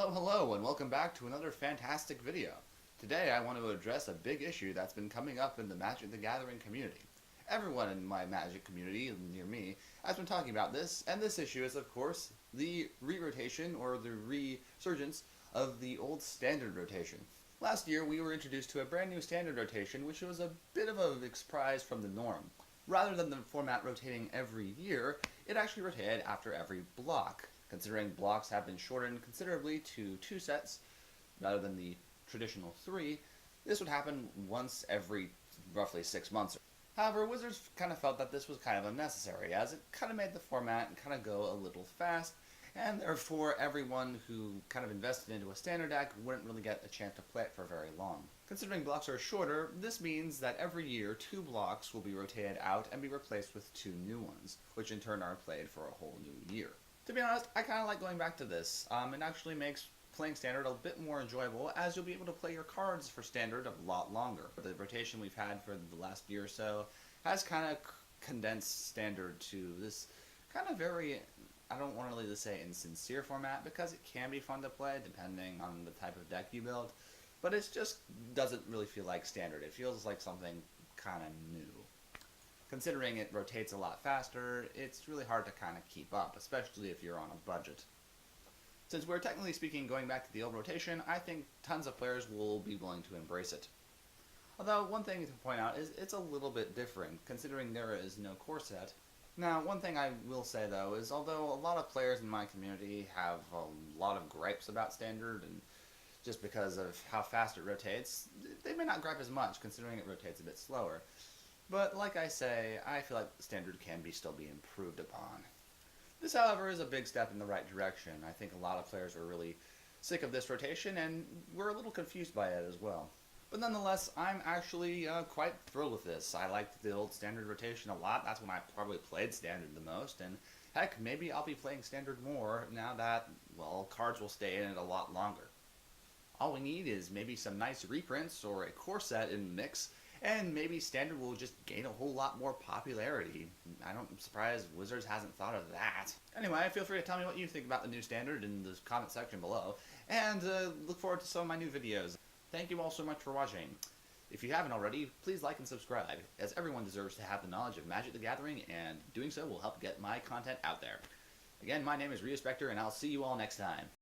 Hello, and welcome back to another fantastic video. Today I want to address a big issue that's been coming up in the Magic the Gathering community. Everyone in my Magic community, near me, has been talking about this, and this issue is, of course, the re-rotation, or the resurgence, of the old Standard rotation. Last year we were introduced to a brand new Standard rotation, which was a bit of a surprise from the norm. Rather than the format rotating every year, it actually rotated after every block. Considering blocks have been shortened considerably to 2 sets rather than the traditional 3, this would happen once every roughly 6 months. However, Wizards kind of felt that this was kind of unnecessary, as it kind of made the format kind of go a little fast, and therefore everyone who kind of invested into a standard deck wouldn't really get a chance to play it for very long. Considering blocks are shorter, this means that every year 2 blocks will be rotated out and be replaced with 2 new ones, which in turn are played for a whole new year. To be honest, I kind of like going back to this. It actually makes playing Standard a bit more enjoyable, as you'll be able to play your cards for Standard a lot longer. The rotation we've had for the last year or so has kind of condensed Standard to this kind of very, I don't want to really say insincere format, because it can be fun to play depending on the type of deck you build, but it just doesn't really feel like Standard. It feels like something kind of new. Considering it rotates a lot faster, it's really hard to kind of keep up, especially if you're on a budget. Since we're technically speaking going back to the old rotation, I think tons of players will be willing to embrace it. Although, one thing to point out is it's a little bit different, considering there is no core set. Now, one thing I will say though is, although a lot of players in my community have a lot of gripes about Standard, and just because of how fast it rotates, they may not gripe as much, considering it rotates a bit slower. But like I say, I feel like Standard can still be improved upon. This, however, is a big step in the right direction. I think a lot of players are really sick of this rotation, and we're a little confused by it as well. But nonetheless, I'm actually quite thrilled with this. I liked the old Standard rotation a lot. That's when I probably played Standard the most, and heck, maybe I'll be playing Standard more now that, well, cards will stay in it a lot longer. All we need is maybe some nice reprints or a core set in the mix, and maybe Standard will just gain a whole lot more popularity. I'm surprised Wizards hasn't thought of that. Anyway, feel free to tell me what you think about the new Standard in the comment section below, and look forward to some of my new videos. Thank you all so much for watching. If you haven't already, please like and subscribe, as everyone deserves to have the knowledge of Magic the Gathering, and doing so will help get my content out there. Again, my name is Rio Spectre, and I'll see you all next time.